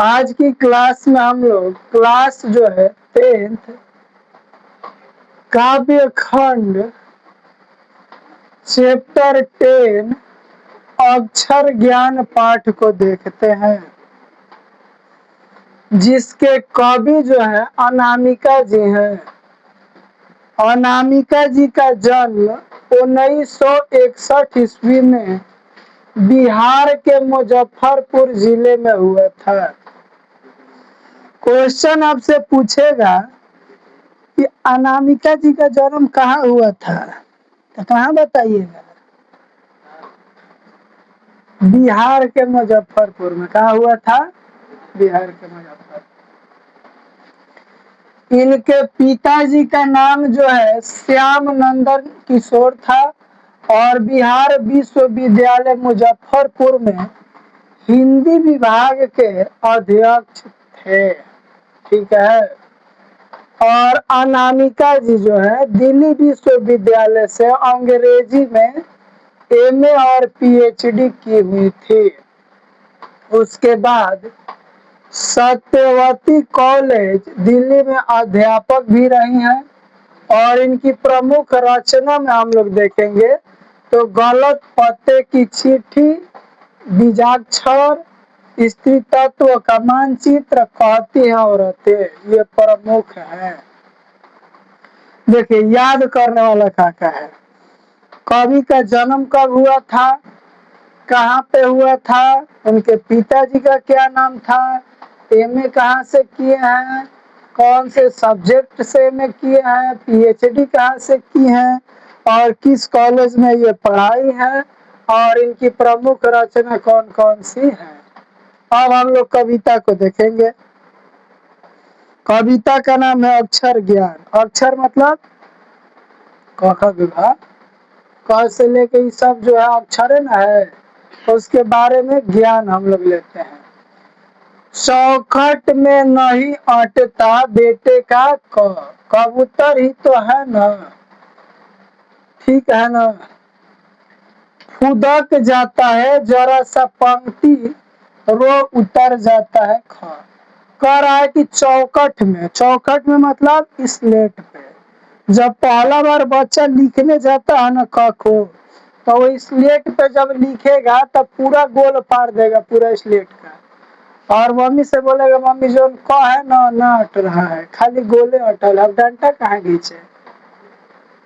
आज की क्लास में हम लोग क्लास जो है 10th काव्य खंड चैप्टर 10 अक्षर ज्ञान पाठ को देखते हैं, जिसके कवि जो है अनामिका जी हैं। अनामिका जी का जन्म 1961 ईस्वी में बिहार के मुजफ्फरपुर जिले में हुआ था। क्वेश्चन आपसे पूछेगा कि अनामिका जी का जन्म कहाँ हुआ था, तो कहाँ बताइएगा? बिहार के मुजफ्फरपुर में। कहाँ हुआ था? बिहार के मुजफ्फरपुर। इनके पिताजी का नाम जो है श्याम नंदन किशोर था और बिहार विश्वविद्यालय मुजफ्फरपुर में हिंदी विभाग के अध्यक्ष थे। ठीक है। और अनामिका जी जो है दिल्ली विश्वविद्यालय से अंग्रेजी में एमए और पीएचडी की हुई थी। उसके बाद सत्यवती कॉलेज दिल्ली में अध्यापक भी रही हैं और इनकी प्रमुख रचना में हम लोग देखेंगे तो गलत पते की चिट्ठी, बीजाक्षर, स्त्री तत्व का मानचित्र, कहती है औरतें, ये प्रमुख है। देखिए याद करने वाला क्या है। कवि का जन्म कब हुआ था, कहाँ पे हुआ था, उनके पिताजी का क्या नाम था, एमए कहाँ से किए हैं, कौन से सब्जेक्ट से एमए किए हैं, पीएचडी कहाँ से की हैं और किस कॉलेज में ये पढ़ाई है और इनकी प्रमुख रचना कौन कौन सी है। अब हम लोग कविता को देखेंगे। कविता का नाम है अक्षर ज्ञान। अक्षर मतलब क ख ग घ, क से लेके ये सब जो है अक्षर है ना है, तो उसके बारे में ज्ञान हम लोग लेते हैं। चौखट में नहीं अटता बेटे का क, कबूतर ही तो है ना, ठीक है ना। फुदक जाता है जरा सा पंक्ति, रो उतर जाता है ख। कह रहा है कि चौखट में, चौखट में मतलब स्लेट पे जब पहला बार बच्चा लिखने जाता है ना क को, तो वो स्लेट पे जब लिखेगा तब पूरा गोल पार देगा पूरा स्लेट का। और मम्मी से बोलेगा मम्मी जो क है ना अट रहा है, खाली गोले अटल है, अब डंटा कहाँ खींचे,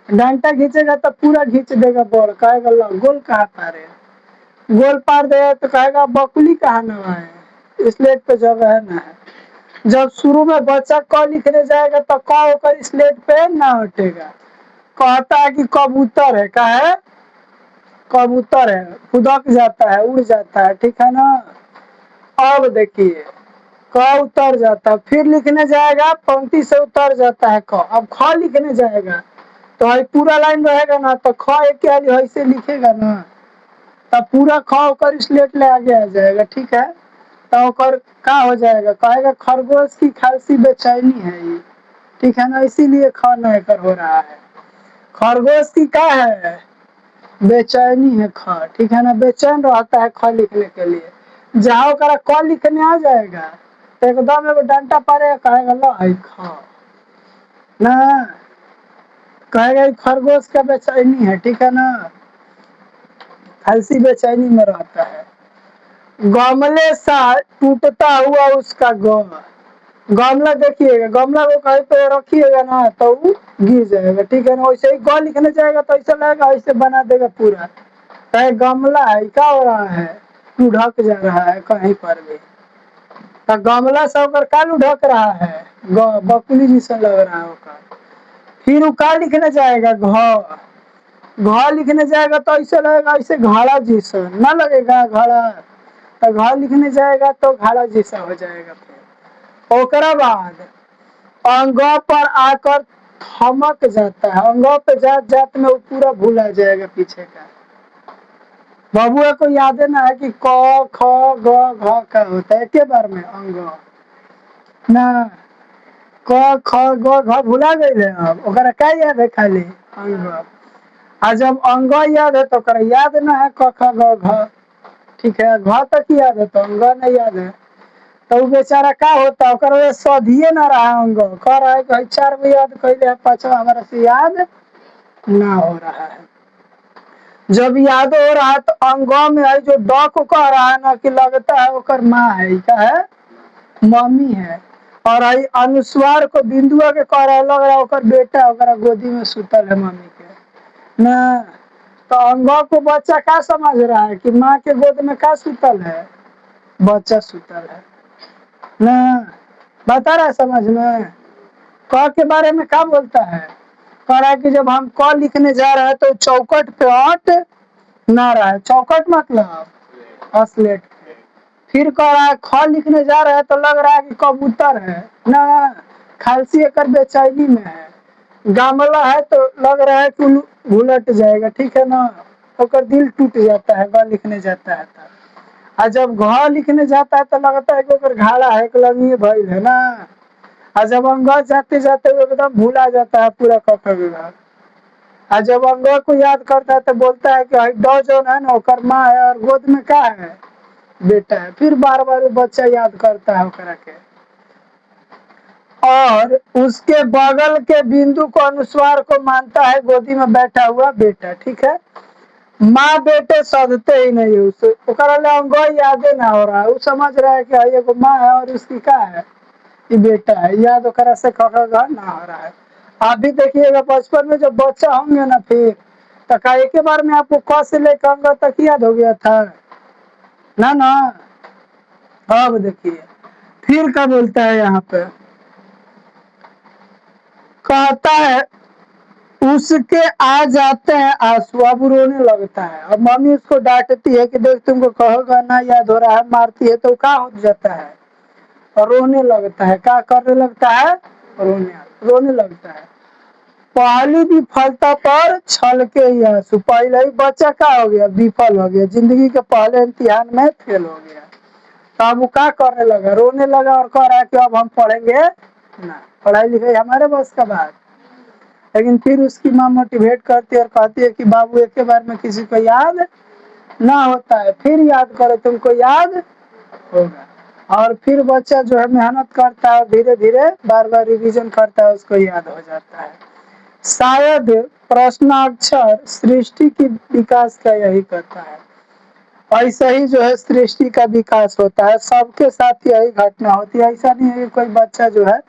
डंटा खींचेगा तो पूरा खींच देगा बॉल, कहेगा लो गोल कहाँ पारे, गोल पार देगा तो कहेगा बकुली कहाँ ना है, स्लेट पे जगह है ना है। जब शुरू में बच्चा क लिखने जाएगा तो क होकर स्लेट पे ना हटेगा, कहता है कि कबूतर है, का है कबूतर है, फुदक जाता है, उड़ जाता है, ठीक है ना। अब देखिए क उतर जाता है, फिर लिखने जाएगा पंक्ति से उतर जाता है क, अब ख लिखने जाएगा तो पूरा लाइन रहेगा ना, तो ख एक क्या ऐसे लिखेगा ना, तब पूरा ख होकर स्लेट ले आगे आ जाएगा, ठीक है। तो कर क्या हो जाएगा, कहेगा खरगोश की खांसी बेचैनी है ये, ठीक है ना, इसीलिए ख नहीं कर हो रहा है। खरगोश की क्या है, बेचैनी है ख, ठीक है ना, बेचैन रहता है ख लिखने के लिए। जहाँ करा क लिखने आ जाएगा तो एकदम एगो डंटा पारेगा, कहेगा लो है ख ना, कहेगा खरगोश का बेचैनी है, ठीक है ना, खांसी बेचैनी में रहता है। गमले सा टूटता हुआ उसका गमला देखिएगा, गमला को कहीं पे रखिएगा ना तो वो गिर जाएगा, ठीक है ना। वैसे ही ग लिखने जाएगा तो ऐसा लगेगा ऐसे बना देगा पूरा, चाहे गमला है क्या हो रहा है, लुढ़क जा रहा है कहीं पर भी, तो गमला से होकर क्या लुढ़क रहा है, बकुली जैसा लग रहा है होकर। फिर वो क्या लिखने जाएगा, घ लिखने जाएगा तो ऐसे लगेगा ऐसे घड़ा जैसा ना लगेगा, घड़ा तो घ लिखने जाएगा तो घड़ा जैसा हो जाएगा। फिर ओकरा बाद अंग पर आकर थमक जाता है, अंग पे जात जात में वो पूरा भूला जाएगा पीछे का। बबुआ को याद है ना कि क ख ग घ का होता है के बार में अंग ना, क ख ग घ भुला गए, अब ओकरा क्या याद है, खाली अंग। आ जब अंग याद है तो ओकरा याद ना है क ख ग घ, ठीक है, घ तक याद है तो अंग नहीं याद है। तो वो बेचारा का होता है, ओकर सधिए ना रहा अंग, कह रहा है कि 4 गो याद कैले है, 5वां हमारा से याद ना हो रहा है। जब याद हो रहा है तो अंगों में है जो ड को कह रहा है ना, कि लगता है ओकर माँ है, क्या है, मम्मी है। और आई अनुस्वार को बिंदुआ के कह रहा है, लग रहा है ओकर बेटा ओकरा गोदी में सुतल है मम्मी के ना। तो अंगों को बच्चा क्या समझ रहा है कि माँ के गोद में क्या सुतल है, बच्चा सुतल है ना। बता रहा है समझ में। क के बारे में क्या बोलता है, कह रहा है कि जब हम क लिखने जा रहे हैं तो चौकट पे अट ना रहा है, चौकट मतलब स्लेट पे। फिर कह रहा है ख लिखने जा रहे हैं तो लग रहा है कि कबूतर है ना, खालसी एकर बेचैनी में है। गामला है तो लग रहा है कि उलट जाएगा, ठीक है ना, ओकर दिल टूट जाता है ग लिखने जाता है तो। और जब घ लिखने जाता है तो लगता है कि ओकर घाड़ा है, एक लगी भइल है ना। और जब अंग जाते जाते एकदम भूला जाता है पूरा क ख ग घ। और जब अंग को याद करता है तो बोलता है कि ड जो है ना ओकर माँ है और गोद में क्या है, बेटा है। फिर बार बार बच्चा याद करता है ओकरा के। और उसके बगल के बिंदु को अनुस्वार को मानता है गोदी में बैठा हुआ बेटा, ठीक है। माँ बेटे सधते ही नहीं उसे, ओकरा ले अंग यादे ना हो रहा है, वो समझ रहा है कि एगो माँ है और उसकी क्या है, ये बेटा है, याद ओकरा से ख ख ग ना हो रहा है। आप भी देखिएगा बचपन में जब बच्चा होंगे ना, फिर तो क्या एक बार में आपको क से लेकर अंग तक याद हो गया था ना ना। अब देखिए फिर क्या बोलता है यहाँ पे, कहता है उसके आ जाते हैं आंसू, अब रोने लगता है। अब मम्मी उसको डांटती है कि देख तुमको कहोगा ना याद हो रहा है, मारती है तो क्या हो जाता है, रोने लगता है। क्या करने लगता है, रोने लगता है। पहली विफलता पर छलके ही आंसू, पहले ही बच्चा क्या हो गया, विफल हो गया, जिंदगी के पहले इम्तिहान में फेल हो गया। तो अब वो क्या करने लगा, रोने लगा और कह रहा है कि अब हम पढ़ेंगे ना, पढ़ाई लिखाई हमारे बस का बात। लेकिन फिर उसकी माँ मोटिवेट करती है और कहती है कि बाबू एक बार में किसी को याद ना होता है, फिर याद करो तुमको याद होगा। और फिर बच्चा जो है मेहनत करता है, धीरे धीरे बार बार रिवीजन करता है, उसको याद हो जाता है। शायद प्रश्नाक्षर सृष्टि की विकास का यही करता है। ऐसा ही जो है सृष्टि का विकास होता है, सबके साथ यही घटना होती है। ऐसा नहीं है कि कोई बच्चा जो है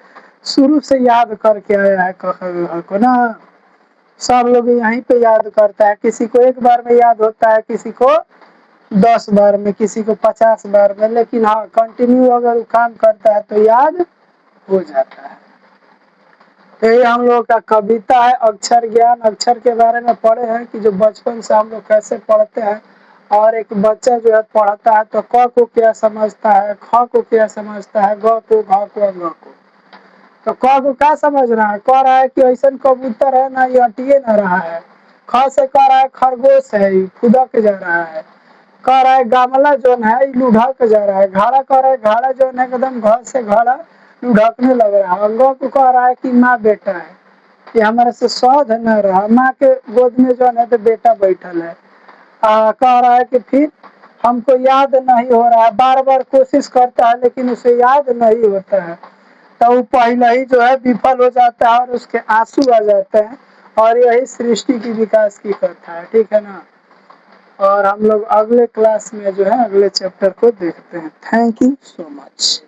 शुरू से याद करके आया है क ख ग घ को ना, सब लोग यहीं पे याद करता है। किसी को एक बार में याद होता है, किसी को 10 बार में, किसी को 50 बार में, लेकिन हाँ कंटिन्यू अगर काम करता है तो याद हो जाता है। तो ये हम लोग का कविता है अक्षर ज्ञान। अक्षर के बारे में पढ़े हैं कि जो बचपन से हम लोग कैसे पढ़ते हैं, और एक बच्चा जो है पढ़ता है तो क को क्या समझता है, ख को क्या समझता है, ग को, घ को, घ को। तो क को क्या समझ रहा है, कह रहा है कि ऐसा कबूतर है ना, ये अटिए ना रहा है। ख से कह रहा है खरगोश है, ये फुदक जा रहा है। कह रहा है गमला जो है ये लुढ़क जा रहा है। घड़ा कह रहा है घड़ा जो है एकदम घर से घड़ा लुढ़कने लग रहा है। अंगों को कह रहा है कि माँ बेटा है, ये हमारे से शोध न रहा, माँ के गोद में जो है तो बेटा बैठल है। कह रहा है कि फिर हमको याद नहीं हो रहा है, बार बार कोशिश करता है लेकिन उसे याद नहीं होता है। तो वो पहले ही जो है विफल हो जाता है और उसके आंसू आ जाते हैं। और यही सृष्टि की विकास की कथा है, ठीक है ना। और हम लोग अगले क्लास में जो है अगले चैप्टर को देखते हैं। Thank you so much.